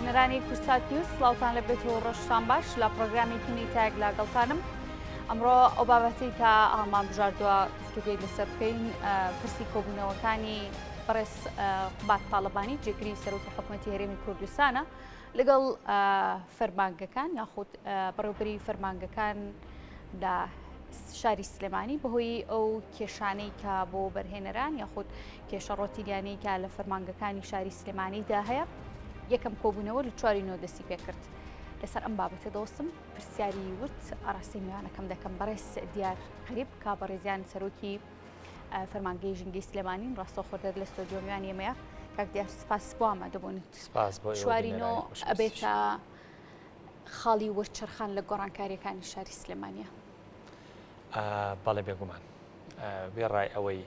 بینەرانی کورسات نیوز سڵاوتان لە بێتەوە ڕۆژتان باش لە پرۆگرامێکی تاگ لەگەڵتانم ئەمڕۆ ئەو بابەتی کە ئامان بژاردووە گفتوگوی لەسەر بکەین پرسی کۆبوونەوەکانی بەڕێز قوبات تاڵبانی جێگیری سەرۆکی حکوومەتی هەرێمی کوردستانە لەگەڵ فەرمانگەکان یاخود بەڕێوەبەری فەرمانگەکان لە شاری سلێمانی بەهۆی ئەو کێشانەی کە بۆ بەرهێنەران یاخود کێشە ڕۆتیلیانەی کە لە فەرمانگەکانی شاری سلێمانیدا هەیە یەکەم کۆبوونەوە لە 4 دەستی پێکرد. لەسەر ئەم بابەتە دەوەستم پرسیاری وت ئاڕاستی میوانەکەم دەکەم بەڕێز دیار غەریب کا بەڕێزیان سەرۆکی فەرمانگەی ژینگەی سلێمانین ڕاستەوخۆ لە ستۆدیۆ میوان ئێمەیە کاک دیار سپاس بۆ ئامادەبوونیت. چوارینۆ ئەبێتە خاڵی وەرچەرخان لە گۆڕانکاریەکانی شاری سلێمانیە. بەڵێ بێگومان بێڕای ئەوەی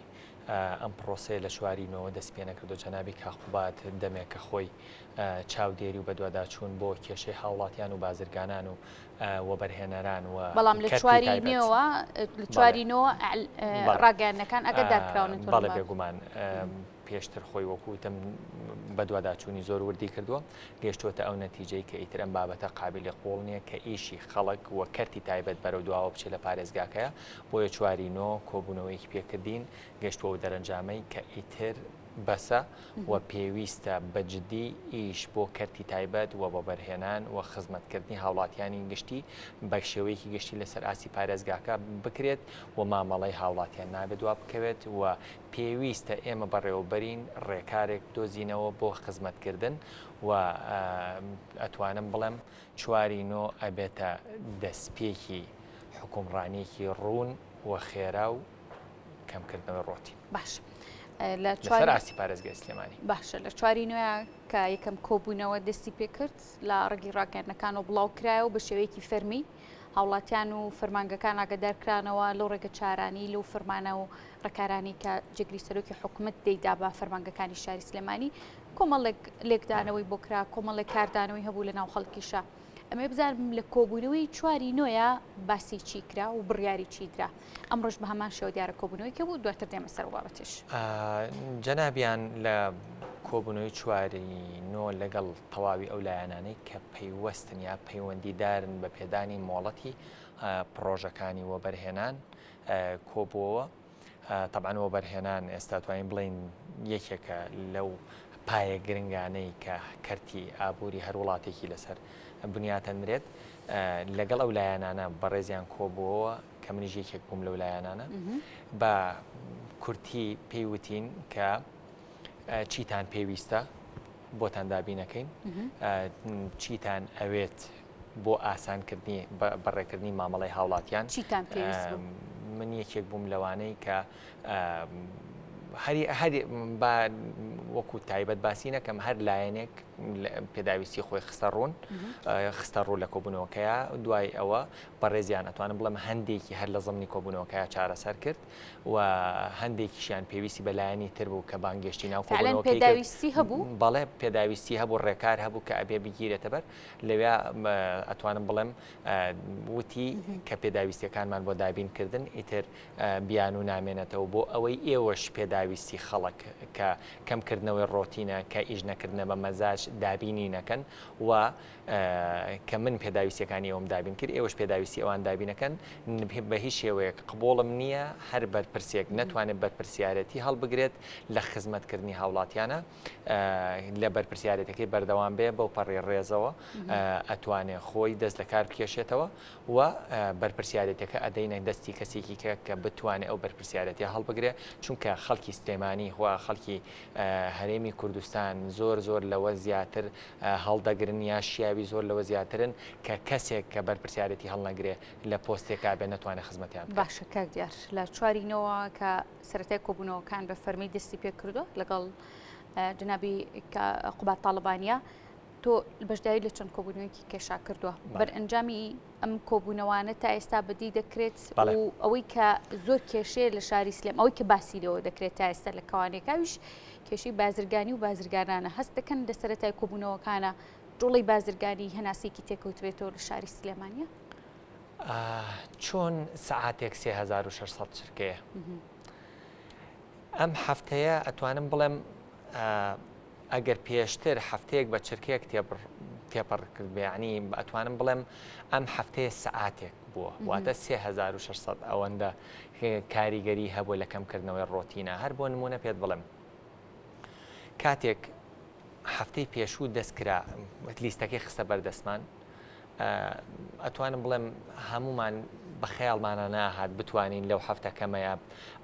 ئەم پرۆسەیە لە شوارینەوە دەست پێ نەکردو جەنابی کاقوبات دەمێکە خۆی چاودێری و بەدواداچوون بۆ کێشەی هاوڵاتیان و بازرگانان و وەبەرهێنەران و بەڵام لە چوارینەوە لە چوارینەوە ڕاگەیاندنەکان ئەگەردارکراون بەڵێ بێگومان پێشتر خۆی وەکوتم بەدواداچوونی زۆر وردی کردووە گەیشتوتە ئەو نەتیجەی کە ئیتر ئەم بابەتە قابلی قوڵ نییە کە ئیشی خەڵک وە کەرتی تایبەت بەرەو دواوە بچێت لە پارێزگاکەیە بۆیە چوارینۆ کۆبوونەوەیکی پێکردین گەشتووە و دەرەنجامەی کە ئیتر بەسە و پێویستە بەجددی ئیش بۆ کەرتی تایبەت و بۆ بەرهێنان و خزمەتکردنی هاوڵاتیانی گشتی بە شێوەیەکی گشتی لەسەر ئاسی پارێزگاکە بکرێت و مامەڵەی هاوڵاتیان نابێت وا بکەوێت و پێویستە ئێمە بەڕێوەبەرین ڕێکارێک دۆزینەوە بۆ خزمەتکردن و ئەتوانم بڵێم چوارینۆ ئەبێتە دەستپێکی حکومڕانیەکی ڕوون و خێرا و کەمکردنەوەی ڕۆتی. باش. لەسەر ئاستی پارێزگای سلێمانی باشە لە چوارینۆیە کە یەکەم کۆبوونەوە دەستی پێکرد لە ڕێگی ڕاگەاندنەکان و بڵاو کرایەوە بە شێوەیەکی فەرمی هاوڵاتیان و فەرمانگەکان ئاگادارکرانەوە لەو ڕێگە چارانی لەو فەرمانە و ڕێکارانی کە جێگری سەرۆکی حکوومەت دەیدا بە فەرمانگەکانی شاری سلێمانی کۆمەڵێک لێکدانەوەی بۆ کرا کۆمەڵێک کاردانەوەی هەبوو لە ناو خەڵکیشە. ئەمە بزانم لە کۆبوونەوەی چوارینۆیە باسی چی کرا و بڕیاری چی درا ئەمڕۆژ بە هەمان شێوە دیارە کۆبوونەوەی کە بوو دواتر دێمە سەر بابەتش. جەنابیان لە کۆبوونەوەی چوارینۆ لەگەڵ تەواوی ئەو لایەنانەی کە پەیوەستن یا پەیوەندیدارن بە پێدانی مۆڵەتی پرۆژەکانی وەبەرهێنان کۆبووەوە تەبعاً وەبەرهێنان ئێستا توانین بڵین یەکێکە لەو پایە گرنگانەی کە کەرتی ئابووری هەر وڵاتێکی لەسەر بنیاتەنرێت لەگەڵ ئەو لایەنانە بەڕێزیان کۆبووەوە کە منیش یەکێک بووم لەو لایەنانە بە کورتی پێیوتین کە چیتان پێویستە بۆتان دابینەکەین چیتان ئەوێت بۆ ئاسانکردنی بەڕێکردنی مامەڵەی هاوڵاتیان من یەکێک بووم لەوانەی کە هەری وەکو تایبەت باسی نەکەم هەر لایەنێک پێداویستی خۆی خستە ڕوو لە کۆبوونەوەکەیە دوای ئەوە بەڕێزیان ئەتوانم بڵێم هەندێکی هەر لە زەمنی کۆبوونەوەکەیە چارەسەر کرد و هەندێکیشیان پێویستی بە لایەنی تر بوو کە بانگشتی ناو پێداویستی هەبوو بەڵێ پێداویستی هەبوو ڕێکار هەبوو کە ئەبێ بگیرێتە بەر لەوێ ئەتوانم بڵێم وتی کە پێداویستیەکانمان بۆ دابینکردن ئیتر بیان و نامێنێتەوە بۆ ئەوەی ئێوەش پێداویستی خەڵک کە کەمکردنەوەی ڕۆتینە کە ئیش نەکردنە بە مەزاج دابینی نەکەن و کە من پێداویستیەکانی ئەوم دابین کرد ئێوەش پێداویستی ئەوان دابینەکەن بە هیچ شێوەیەک قبوڵم نییە هەر بەرپرسێک نەتوانێت بەرپرسیارەتی هەڵبگرێت لە خزمەتکردنی هاوڵاتیانە لە بەرپرسیارەتەکەی بەردەوام بێ بەو پەڕی ڕێزەوە ئەتوانێت خۆی دەست لە کار بکێشێتەوە و بەرپرسیارەتەکە ئەدەینە دەستی کەسێکی کە بتوانێت ئەو بەرپرسیارەتی هەڵبگرێ چونکە خەڵکی سلێمانی خوا خەڵکی هەرێمی کوردستان زۆر لەوە زیاتر هەڵدەگرن یا شیاوی زۆر لەوە زیاترن کە کەسێک کە بەرپرسیارەتی هەڵنەگرێ لە پۆستێکا بێ نەتوانێت خزمەتیان. باشە کاک دیار لە چوارینەوە کە سەرەتای کۆبوونەوەکان بە فەرمی دەستی پێ کردووە لەگەڵ جنابی قوبات تاڵبانیە تۆ بەشداری لە چەند کۆبوونەوەیەکی کێشا کردووە بەرئەنجامی ئەم کۆبوونەوانە تا ئێستا بەدی دەکرێت و ئەوەی کە زۆر کێشەیە لە شاری سلێم ئەوەی کە باسی لەوە دەکرێت تا ئێستا لە کەوانێکاویش کێشەی بازرگانی و بازرگانانە هەست دەکەن لە سەرەتای کۆبوونەوەکانە جوڵی بازرگانی هەناسێکی تێکەوتوێتەوە لە شاری سلێمانیە چۆن سەعاتێک 3600 چرکەیە ئەم هەفتەیە ئەتوانم بڵێم ئەگەر پێشتر هەفتەیەک بە چرکەیەک تێپەڕ کرد بێعنی ئەتوانم بڵێم ئەم هەفتەیە سعاتێک بووە واتە 3600 ئەوەندە کاریگەری هەبوو لە کەمکردنەوەی ڕۆتینە هەر بۆ نمونە پێت بڵێم کاتێک هەفتەی پێشوو دەستکرا لیستەکەی خستە بەردەستمان ئەتوانم بڵێم هەمومان بە خەیاڵمانە ناهات بتوانین لەو هەفتە کەمەیە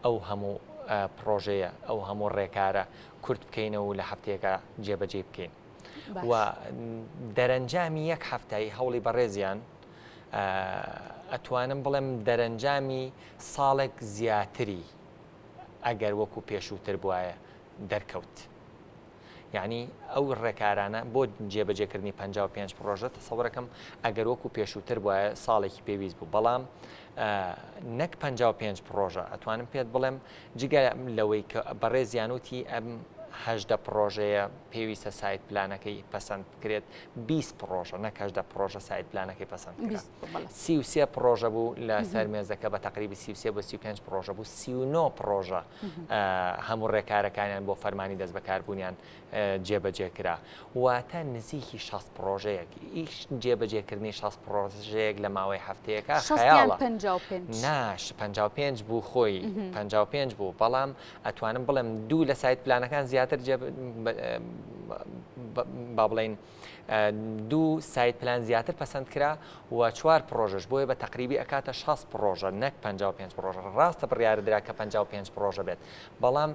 ئەو هەموو پرۆژەیە ئەو هەموو ڕێکارە کورت بکەینەوە و لە هەفتەیەەکە جێبەجێ بکەین و دەرەنجامی یەک هەفتایی هەوڵی بەڕێزیان ئەتوانم بڵێم دەرەنجامی ساڵێک زیاتری ئەگەر وەکو پێشووتر بواە دەرکەوت یعنی ئەو ڕێکارانە بۆ جێبەجێکردنی 55 پرۆژە تەسەوڕەکەم ئەگەر وەکو پێشووتر بواە ساڵێکی پێویست بوو بەڵام نەک 55 پرۆژە ئەتوانم پێت بڵێم جگە لەوەی کە بەڕێزیانوتی ئەم هەژدە پرۆژەیە پێویستە سایت پلانەکەی پەسەند بکرێت 20 پرۆژە نەکەشدە پرۆژە سایت پلانەکەی پەسەند 33 پرۆژە بوو لە سەر مێزەکە بە تقریبی 33 بۆ 35 پرۆژە بوو 39 پرۆژە هەموو ڕێکارەکانیان بۆ فەرمانی دەست بەکاربوونیان جێبەجێ کرا واتە نزیکی 60 پرۆژەیەک ئیش جێبەجێکردنی 60 پرۆژەیەک لە ماوەی هەفتەیەەکە خەیاڵە ناش 55 بوو خۆی 55 بوو بەڵام ئەتوانم بڵێم دوو لە سایت پلانەکان زیاتر با بڵین دوو سایت پلان زیاتر پەسەند کرا و 4 پرۆژەش بۆیە بە تقریبی ئەکاتە 60 پرۆژە نەک 55 پرۆژە ڕاستە بڕیاردرا کە 55 پرۆژە بێت بەڵام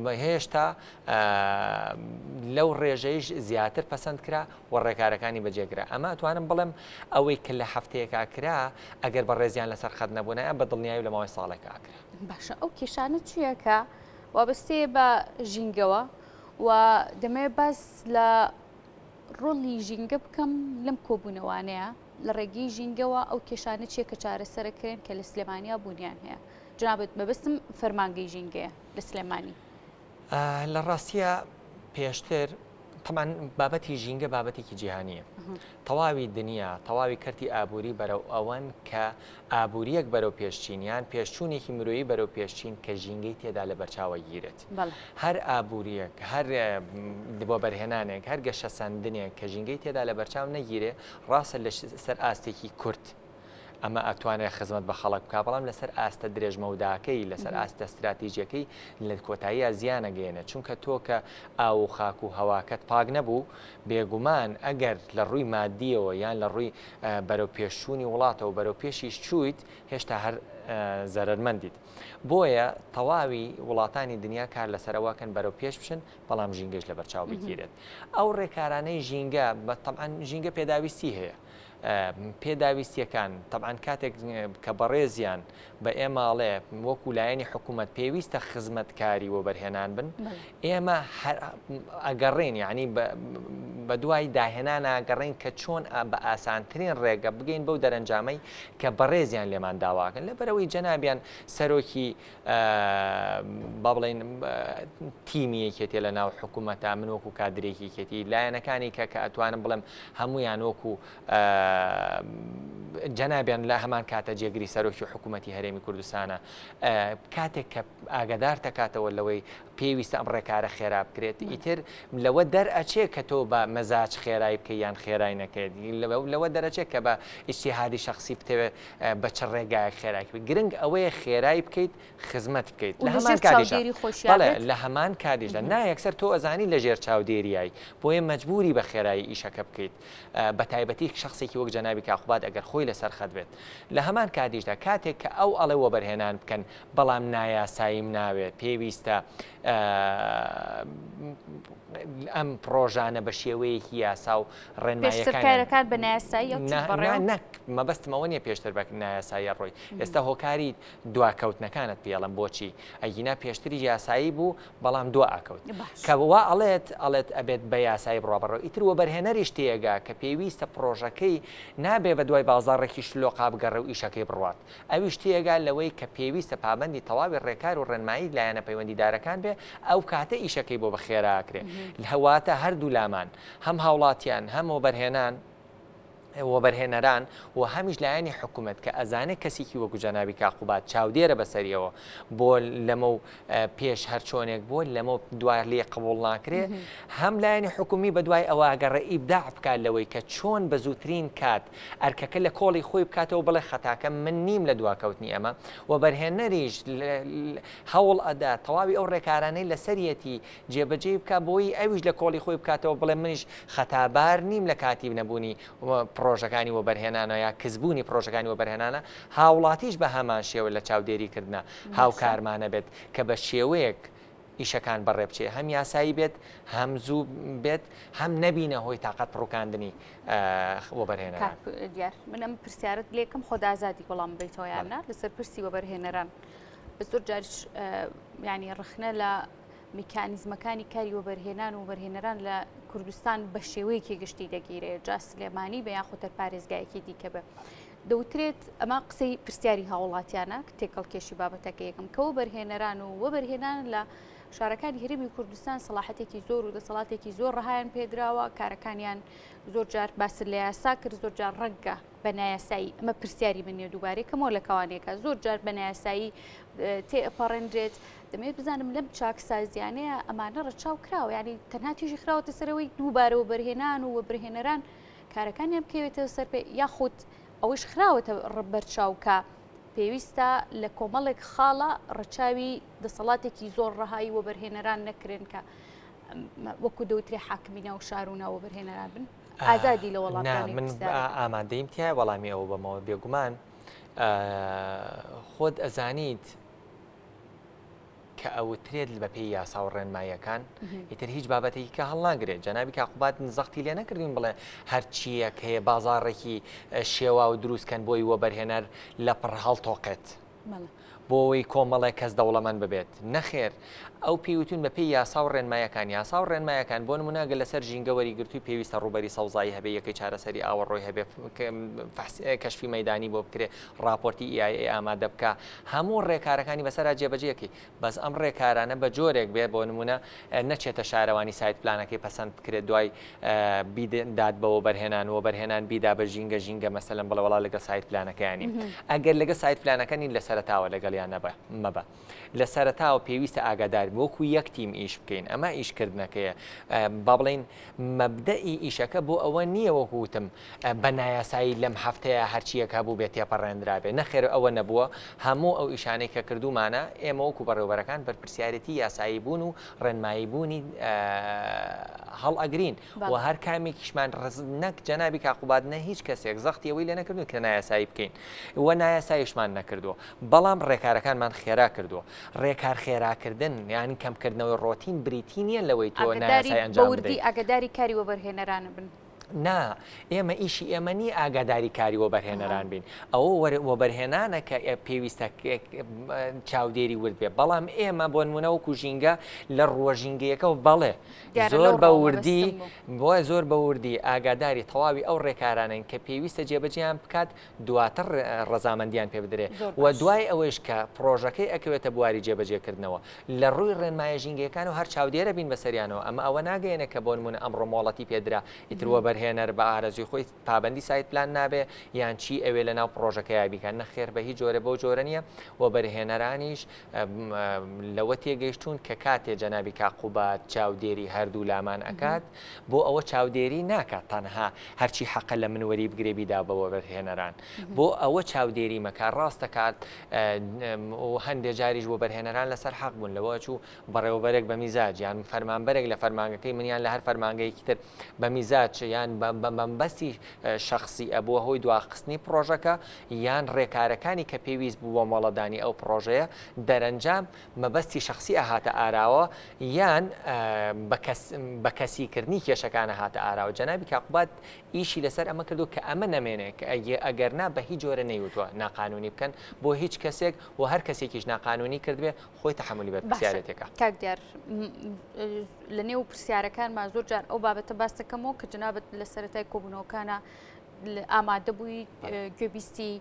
هێشتا لەو ڕێژەیش زیاتر پەسەند کرا و ڕێکارەکانی بەجێگرا ئەمە توانم بڵێم ئەوەی کە لە هەفتەیەکا کرا ئەگەر بە ڕێزیان لەسەر خەت نەبوونایە بە دڵنیایی لە ماوەی ساڵێکا کرا باشە ئەو کێشانە چیەکە وابەستەیە بە ژینگەوە و دەمەوێت باس لە ڕۆڵی ژینگە بکەم لەم کۆبوونەوانەیە لە ڕێگەی ژینگەوە ئەو کێشانە چیە کە چارەسەرەکەن کە لە سلێمانیا بوونیان هەیە جنابەت مەبەستم فەرمانگەی ژینگەیە لە سلێمانی لە ڕاستیە پێشتر طبعاً بابەتی ژینگە بابەتێکی جیهانیە تەواوی دنیا تەواوی کەرتی ئابووری بەرەو ئەوەن کە ئابووریەک بەرەو پێشچینیان پێشچوونێکی مرۆیی بەرەو پێشچین کە ژینگەی تێدا لە بەرچاوە گیرێت هەر ئابووریەک هەر بۆ بەرهێنانێک هەر گەشە سەندنێک کە ژینگەی تێدا لە بەرچاو نەگیرێ ڕاستە لە سەر ئاستێکی کورت ئەمە ئەتوانێت خزمەت بە خەڵک بکە بەڵام لەسەر ئاستە درێژمەوداکەی لەسەر ئاستە استراتیژیەکەی لە کۆتاییە زیانە گەێنە چونکە تۆ کە ئاو و خاک و هەواکەت پاک نەبوو بێگومان ئەگەر لە ڕووی مادیەوە یان لە ڕووی بەرەو پێشچوونی وڵاتەوە بەرەو پێشیش چویت هێشتا هەر زەرمەندیت بۆیە تەواوی وڵاتانی دنیا کار لەسەرەوەکەن بەرەو پێش بشن بەڵام ژینگەش لە بەرچاو بگیرێت ئەو ڕێکارانەی ژینگە بەتەمان ژینگە پێداویستی هەیە پێداویستیەکان طبعاً کاتێک کە بەڕێزیان بە ئێماڵێ وەکو لایەنی حکوومەت پێویستە خزمەتکاری و بەرهێنان بن ئێمە ئەگەڕێن یعنی بە دوای داهێنان ئاگەڕێن کە چۆن بە ئاسانترین ڕێگە بگەین بەو دەرەنجامەی کە بەڕێزیان لێمان داواکەن لەبەرەوەی جەنابیان سەرۆکی با بڵێن تیمیەکێتێ لە ناو حکوومەتە من وەکو کادرێکی کێتی لایەنەکانی کە ئەتوانم بڵێم هەمویان وەکو جەنابیان لە هەمان کاتە جێگری سەرۆکی حکوومەتی هەرێمی کوردستانە کاتێک کە ئاگادار دەکاتەوە لەوەی پێویستە ئەم ڕێکارە خێرا بکرێت ئیتر لەوە دەرئەچێت کە تۆ بە مەزاج خێرایی بکەی یان خێرای نەکەێت لەوە دەرەچێت کە بە ئیجتیهادی شخصی بتەوێت بە چ ڕێگایە خێرای بکەیت گرنگ ئەوەیە خێرای بکەیت خزمەت بکەیت لە هەمان کاتیشدا لە هەمان کاتیشدا نایەکسەر تۆ ئەزانی لە ژێر چاودێریایی بۆیە مەجبوری بە خێرایی ئیشەکە بکەیت بە تایبەتی شخصێکی وەک جەنابی کاخوباد ئەگەر خۆی لەسەر خەت بێت لە هەمان کاتیشدا کاتێک کە ئەو ئەڵێوە بەرهێنان بکەن بەڵام نایاساییم ناوێت پێویستە ئەم پرۆژانە بە شێوەیەکی یاسا و ڕێنماییەکان بە نایاسایی نەک مەبەستمەوە نیە پێشتر بە نایاسایی ڕۆی ئێستا هۆکاری دواکەوتنەکانت پێڵم بۆچی ئەگینا پێشتری یاسایی بوو بەڵام دو ئاکەوت کە وا ئەڵێت ئەبێت بە یاسایی بڕابڕەوە ئیتر وە بەرهێنەریش تێگا کە پێویستە پرۆژەکەی نابێ بە دوای بازاڕێکی شلۆقا بگەڕێ و ئیشەکەی بڕوات ئەویش تێگا لەوەی کە پێویستە پابەندی تەواوی ڕێکار و ڕێنمایی لایەنە پەیوەندیدارەکان بێ ئەو کاتە ئیشەکەی بۆ بەخێراکرێ هەواتە هەردوو لامان هەم هاوڵاتیان هەموو بەرهێنان وەبەرهێنەران و هەمیش لایەنی حکوومەت کە ئەزانێت کەسێکی وەکو جەنابی کاقوبات چاودێرە بەسەریەوە بۆ لەمە و پێش هەر چۆنێک بۆ لەمە دوای لێ قبول ناکرێ هەم لایەنی حکومی بە دوای ئەوە ئەگەڕێ ئیبداع بکات لەوەی کە چۆن بە زووترین کات ئەرکەکە لە کۆڵی خۆی بکاتەوە بڵێ خەتاکە من نیم لە دواکەوتنی ئەمە وەبەرهێنەریش هەوڵ ئەدا تەواوی ئەو ڕێکارانەی لەسەرەتی جێبەجێ بکات بۆی ئەویش لە کۆڵی خۆی بکاتەوە بڵێ منیش خەتابار نیم لە کاتی نەبوونی پرۆژەکانی وەبەرهێنانە یا کەسبوونی پرۆژەکانی وەبەرهێنانە هاوڵاتیش بە هەمان شێوە لە چاودێریکردە هاوکارمانە بێت کە بە شێوەیەک ئیشەکان بەڕێ بچێ هەم یاسایی بێت هەم زوو بێت هەم نەبینە هۆی تااقەت ڕووکاندنی وەبەرهێنەران. دیار من ئەم پرسیارت لێکم خۆدازادی وەڵام بێتەوەیانە لەسەر پرسی وەبەرهێنەران بە زۆر جاریش ینی ڕخنە لە میکانیزمەکانی کاری وەبەرهێنان و وەبەرهێنەران لە کوردستان بە شێوەیەکی گشتی دەگیرێت جا سلێمانی بە یان خۆتەر پارێزگایەکی دیکە بە دەوترێت ئەمە قسەی پرسیاری هاوڵاتیانە تێکەڵ کێشی بابەتەکە یەکەم کە وەبەرهێنەران و وەبەرهێنان لە شارەکانی هەرێمی کوردستان سەلاحەتێکی زۆر و دەسەڵاتێکی زۆر ڕەهایان پێدراوە کارەکانیان زۆر جار باسر لە یاسا کرد زۆر جار ڕەنگە بە نایاسایی ئەمە پرسیاری منێ دووبارەی کەمەوە لە کاوانێکە زۆر جار بە نایاسایی تێئەپەڕێنرێت دەمێت بزانم لەم چاکسازیانەیە ئەمانە ڕەچاو کراوە ینی تەنها توێژی خراوەتە سەرەوەی دووبارە وەبەرهێنان و وەبەرهێنەران کارەکانیان بکەوێتەوە سەر پێ یاخود ئەوەش خراوەتە ڕبەرچاوکە پێویستە لە کۆمەڵێک خاڵە ڕەچاوی دەسەڵاتێکی زۆر ڕەهایی وەبەرهێنەران نەکرێن کە وەکو دەوترێ حاکمینە و شارونا وەبەرهێنەران بن ئازادی لە وەڵاتانی من ئامادەیم تایە وەڵامی ئەوە بەمەوە بێگومان خۆت ئەزانیت کە ئەوترێت بە پێی یاسا و ڕێنماییەکان ئیتر هیچ بابەتێکی کە هەڵناگرێت جەنابی کاقوبات زەختی لێ نەکردین بڵێ هەرچیەک هەیە بازاڕێکی شێوا و دروستکەن بۆی وەبەرهێنەر لە پڕ هەڵتۆقێت بۆەوەی کۆمەڵێ کەس دەوڵەمەند ببێت نەخێر ئەو پێوتون بە پێی یاسا و ڕێنمایەکان یاسا و ڕێنمایەکان بۆ نمونەگە لەسەر ژینگەوەری گرتووی پێویستە ڕوبەری سەوزایی هەبێ یەکەی چارەسەری ئاوەڕۆی هەبێ کەشفی مەدانی بۆ بکرێ راپۆرتی EIA ئامادە بکە هەموو ڕێکارەکانی بەسەر جێبەجێکی بەس ئەم ڕێکارانە بە جۆرێک بێ بۆ نمونە نەچێتە شارەوانی سایت پلانەکەی پەسەند بکرێت دوای بیدات بەوە بەرهێنان و بەرهێنان بیدا بە ژینگە مەسەلەن بڵێ وڵا لەگە سایت پلانەکەیانی ئەگەر لەگە سایت پلانەکانی لە سەرتاوە لەگەڵیان مەبە لە سەرتاوە پێویستە ئاگادار وەکو یەک تیم ئیش بکەین ئەمە ئیشکردنەکەیە با بڵین مەبدەئی ئیشەکە بۆ ئەوە نییە وەکوتم بە نایاسایی لەم هەفتەیە هەرچیەکە بوو بێت تێپەڕێنرابێ نەخێر ئەوە نەبووە هەموو ئەو ئیشانەی کە کردومانە ئێمە وەکو بەڕێوەبەرەکان بەرپرسیارەتی یاسایی بوون و ڕێنمایی بوونی هەڵ ئەگرین و هەر کامێکیشمان نەک جەنابی کاقوبات نە هیچ کەسێک زەختی ئەوەی لێ نەکردو کە نایاسایی بکەین وە نایاساییشمان نەکردووە بەڵام ڕێکارەکانمان خێرا کردووە ڕێکار خێراکردن یانی کەمکردنەوەی ڕۆتین بریتی نیە لەوەی تۆ نایاسایی ئەنجام بدەیت ئاگاداری کاری وەبەرهێنەرانە بن نا ئێمە ئیشی ئێمە نی ئاگاداری کاری وەبەرهێنەران بین ئەوە وەبەرهێنانە کە پێویستە چاودێری ورد بێ بەڵام ئێمە بۆ نمونەوەکو ژینگە لە ڕۆژینگەیەکە بەڵێ زۆر بە وردی بۆە زۆر بە وردی ئاگاداری تەواوی ئەو ڕێکارانن کە پێویستە جێبەجیان بکات دواتر ڕەزامەندیان پێ بدرێ و دوای ئەوەش کە پرۆژەکەی ئەکەوێتە بواری جێبەجێکردنەوە لە ڕووی ڕێنمایە ژینگەکان و هەر چاودێرە بین بەسەریانەوە ئەمە ئەوە ناگەێنە کە بۆ نمونە ئەمڕۆ مۆڵەتی پێدرا ئیتر وەبەرهێنەر بە ئارەزوی خۆی پابندی سایت پلان نابێ یان چی ئەوێ لە ناو پرۆژەکەی بیکەن نەخێر بە هیچ جۆرە بۆ جۆرە نییە وەبەرهێنەرانیش لەوە تێگەیشتون کە کاتێ جەنابی کاقوبات چاودێری هەردوو لامان ئەکات بۆ ئەوە چاودێری ناکات تەنها هەرچی حەقە لە منوەری بگرێ بیدا بە وەبەرهێنەران بۆ ئەوە چاودێری مەکات ڕاستەکات و هەندێک جاریش وەبەرهێنەران لەسەر حەق بوون لەوە چوو بەڕێوەبەرێک بە میزاج یان فەرمانبەرێک لە فەرمانگەکەی منیان لە هەر فەرمانگەیەکی تر بە میزاج یان بەمبەستی شخصی ئەبووە هۆی دواخستنی پرۆژەکە یان ڕێکارەکانی کە پێویست بوو بۆ مۆڵەدانی ئەو پرۆژەیە دەرەنجام مەبەستی شخصی ئاهاتە ئاراوە یان بە کەسیکردنی کێشەکانە هاتە ئاراوە جەنابی کاقوبات ئیشی لەسەر ئەمە کردو کە ئەمە نەمێنێت ئەگەرنا بە هیچ جۆرە نەیوتوە ناقانونی بکەن بۆ هیچ کەسێک و هەر کەسێکیش ناقانونی کردبێ خۆی تەحملی بە پرسیارەتێکە کاک دیار لە نێو پرسیارەکانمان زۆر جار ئەو بابەتە باس دەکەمەوە کە جنابەت لە سەرەتای کۆبوونەوەکانە ئامادە بووی گوێبیستی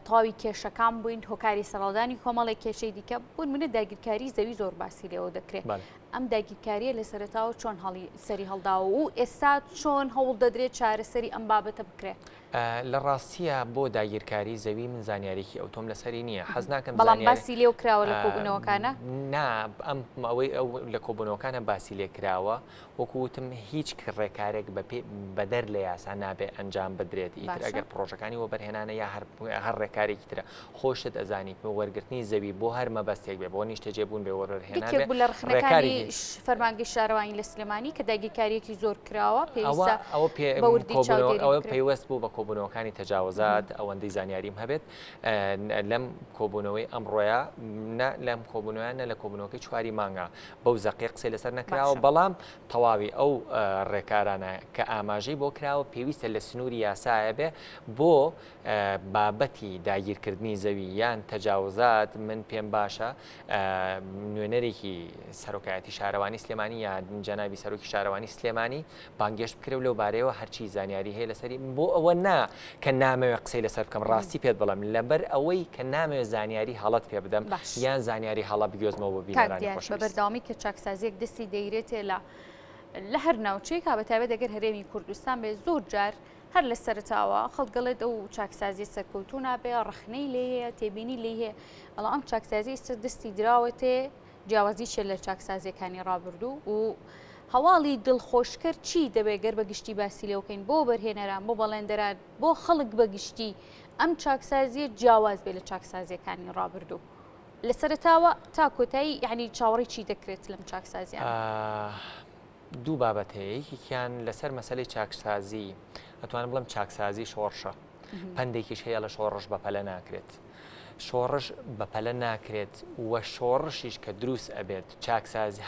تەواوی کێشەکان بووین هۆکاری سەرڵدانی کۆمەڵی کێشەی دیکە بوون منە داگیرکاری زەوی زۆر باسی لێەوە دەکرێت ئەم داگیرکاریە لە سەرتاوە چۆن سەری هەڵداوە و ئێستا چۆن هەوڵ دەدرێت چارەسەری ئەم بابەتە بکرێت لە ڕاستیە بۆ داگیرکاری زەوی من زانیارێکی ئەو تۆم لەسەری نییە حەز ناکەم بەڵام باسی لێو کراوە لە کۆبوونەوەکانە نا ئەم ئەوەی ئەو لە کۆبوونەوەکانە باسی لێ کراوە وەکوتم هیچ ڕێکارێک بەدەر لە یاسا نابێ ئەنجام بدرێت ئیتر ئەگەر پرۆژەکانی وەبەرهێنانە یا هەر ڕێکارێکی ترە خۆشت ئەزانیت وەرگرتنی زەوی بۆ هەر مەبەستێک بێ بۆ نیشتەجێ بوون بێ وەرهێنان لە ڕخنەکانی فەرمانگەی شارەوانی لە سلێمانی کە داگیرکاریەکی زۆر کراوە پێویستە ئەوە پێیوەست بوو بە کۆبوونەوەکانی تەجاوزات ئەوەندەی زانیاریم هەبێت لەم کۆبوونەوەی ئەمڕۆیە لەم کۆبوونەوەیانە لە کۆبوونەوەکەی چواری مانگە بەو زەقی قسەی لەسەر نەکراوە بەڵام تەواوی ئەو ڕێکارانە کە ئاماژەی بۆ کراوە پێویستە لە سنووری یاسایە بێ بۆ بابەتی داگیرکردنی زەوی یان تەجاوزات من پێم باشە نوێنەرێکی سەرۆکایەتی شارەوانی سلێمانی یان جەنابی سەرۆکی شارەوانی سلێمانی بانگێشت بکرێت لەو بارەیەوە هەرچی زانیاری هەیە لەسەری بۆ ئەوە کە نامەوێت قسەی لەسەر بکەم ڕاستی پێت بڵم لەبەر ئەوەی کە نامەوێت زانیاری هەڵەت پێ بدەم یان زانیاری هەڵە بگوێزمەوە بۆ بینەرانی خۆش بە بەردەوامی کە چاکسازیەک دەستی دەیرێتێ لە هەر ناوچەیەک بەتابێت دەگەر هەرێمی کوردستان بێ زۆر جار هەر لە سەرتاوە خەڵگەڵێت ئەو چاکسازی سەرکەوتو نابێ ڕخنەی لێ هەیە تێبینی لێ هەیە بەڵام ئەم چاکسازی دەستی دراوەتێ جیاوازی چێت لە چاکسازیەکانی ڕابردوو و هەواڵی دڵخۆشکرد چی دەبێت گەر بەگشتی باسی لێوکەین بۆ بەرهێنەران بۆ بەڵێندەران بۆ خەڵک بەگشتی ئەم چاکسازیە جیاواز بێت لە چاکسازیەکانی ڕابردوو لە سەرتاوە تا کۆتایی یعنی چاوەڕی چی دەکرێت لەم چاکسازیان دوو بابەت هەیە یەکێکیان لەسەر مەسەلەی چاکسازی ئەتوانم بڵم چاکسازی شۆڕشە پندێکیش هەیە لە شۆڕش بەپەلە ناکرێت شۆڕش بەپەلە ناکرێت وە شۆڕشیش کە دروست ئەبێت چاکسازی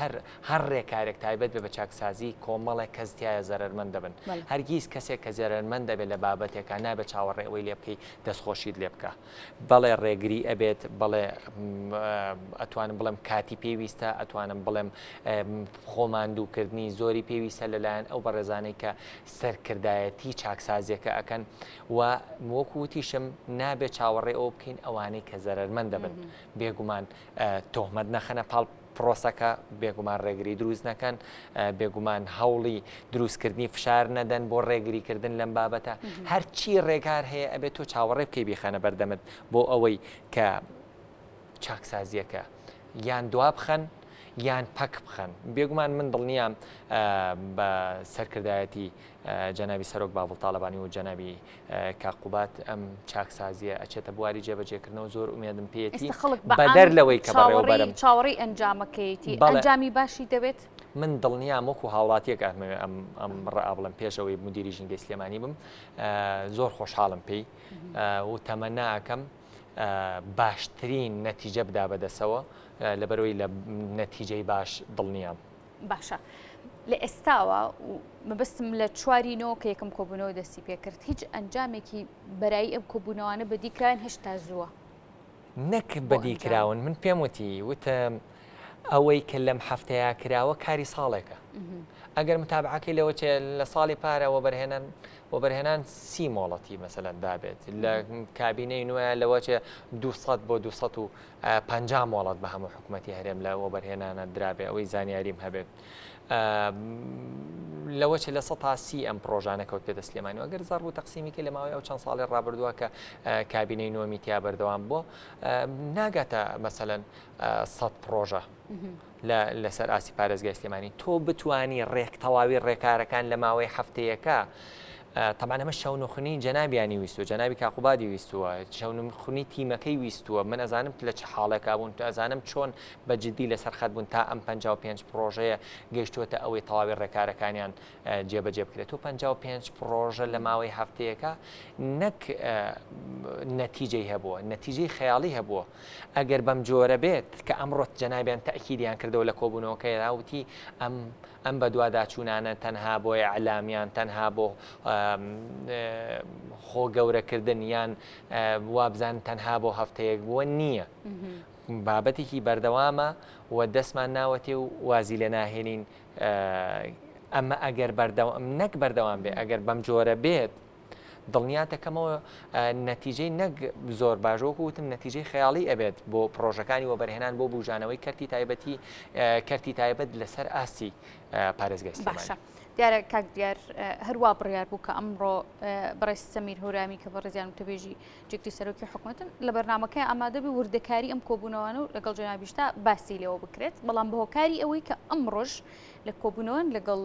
هەر ڕێکارێک تایبەت بێ بە چاکسازی کۆمەڵێک کەستایە زەرمەند دەبن هەرگیز کەسێک کە زەرمەند دەبێت لە بابەتێکە نابێت چاوەڕێ ئەوەی لێ بکەی دەستخۆشیت لێ بکە بەڵێ ڕێگری ئەبێت بڵێ ئەتوانم بڵێم کاتی پێویستە ئەتوانم بڵێم خۆماندووکردنی زۆری پێویستە لەلایەن ئەو بەڕێزانەی کە سەرکردایەتی چاکسازیەکە ئەکەن و وەکوتیشم نابێت چاوەڕێ ئەو بکەین ئەوانەی کە زەرمەند دەبن بێگومان تۆهمەت نەخەنە پاڵ پرۆسەکە بێگومان ڕێگری دروست نەکەن بێگومان هەوڵی دروستکردنی فشار نەدەن بۆ ڕێگریکردن لەم بابەتە هەرچی ڕێگار هەیە ئەبێت تۆ چاوەڕێ بکەی بیخەنە بەردەمت بۆ ئەوەی کە چاکسازیەکە یان دوا بخەن یان پەک بخەن بێگومان من دڵنیام بە سەرکردایەتی جەنابی سەرۆک باوڵ تاالبانی و جەنابی کاقوبات ئەم چاکسازیە ئەچێتە بواری جێبەجێکردنەوە زۆر ئومێدم پێێتی بەدەر لەوەی کە بەڕێوەبەرم چاوەڕی ئەنجامەکەیەتی ئەنجامی باشی دەبێت من دڵنیام وەکو هاوڵاتیەک ئەم ڕائە بڵم پێشەوەی مدیری ژینگەی سلێمانی بم زۆر خۆشحاڵم پێی و تەمەناکەم باشترین نەتیجە بدا بەدەسەوە لەبەرەوەی لە نەتیجەی باش دڵنیام باشە لە ئێستاوە مەبەستم لە چوارینەوە کە یەکەم کۆبوونەوە دەستی پێکرد هیچ ئەنجامێکی بەرایی ئەم کۆبوونەوەانە بەدیکراین هێشتا زووە نەک بەدیکراون من پێم وتە ئەوەی کە لەم هەفتەیە کراوە کاری ساڵێکە ئەگەر متابعەکەی لەوە لە ساڵی پارەوە بەرهێنان 30 مۆڵەتی مەسەلەن دابێت لە کابینەی نوێ لەوەچێ 200 بۆ 250 مۆڵەت بە هەموو حکوومەتی هەرێم لەوە بەرهێنانە درابێ ئەوەی زانیاریم هەبێت لەوەچ لە 130 ئەم پرۆژانە کەوت پێ سلێمانی و ئەگەر زار بوو تەقسیمیکە لە ماوەی ئەو چەند ساڵی ڕابردووە کە کابینەی نوێمی تیا بەردەوام بۆ ناگاتە مەسەلەن 100 پرۆژە لەسەر ئاسی پارێزگای سلێمانی تۆ بتوانی تەواوی ڕێکارەکان لە ماوەی هەفتەیەکە طبعا ئەمە شەونخنی جەنابیانی ویستوە جەنابی کاقوبادی ویستووە شەونخنی تیمەکەی ویستووە من ئەزانم لە چه حاڵێکا بوون تو ئەزانم چۆن بەجددی لەسەر خەت بوون تا ئەم 55 پرۆژەیە گەیشتووەتە ئەوەی تەواوی ڕێکارەکانیان جێبەجێ بکرێت و 55 پرۆژە لە ماوەی هەفتەیەەکە نەک نەتیجەی هەبووە نەتیجەی خەیاڵی هەبووە ئەگەر بەم جۆرە بێت کە ئەمڕۆ جەنابیان تەئکیدیان کردەوە لە کۆبوونەوەکەی راوتی ئەم بە دوواداچوونانە تەنها بۆ ئەعلامیان تەنها بۆ خۆ گەورەکردن یان وابزان تەنها بۆ هەفتەیەک بووە نییە بابەتێکی بەردەوامە و دەستمان ناوەتێ و وازی لە ناهێنین ئەمە ئەگەر نەک بەردەوام بێ ئەگەر بەم جۆرە بێت دڵنیا دەکەمەوە نەتیجەی نەک زۆر باشۆک وتم نەتیجەی خەیاڵی ئەبێت بۆ پرۆژەکانی وەبەرهێنان بۆ بوژانەوەی کەرتی تایبەتی کەرتی تایبەت لەسەر ئاسی پارێزگای سلێمانی. دیارە کاک دیار هەروە بڕیار بوو کە ئەمڕۆ بەڕێز سەمیر هۆرامی کە بەڕێزیان وتەبێژی جێگری سەرۆکی حکوومەتن لە بەرنامەکەی ئامادە بێ وردەکاری ئەم کۆبوونەوەوانە و لەگەڵ جەنابیشتا باسی لێەوە بکرێت بەڵام بەهۆکاری ئەوەی کە ئەمڕۆژ لە کۆبوونەوەن لەگەڵ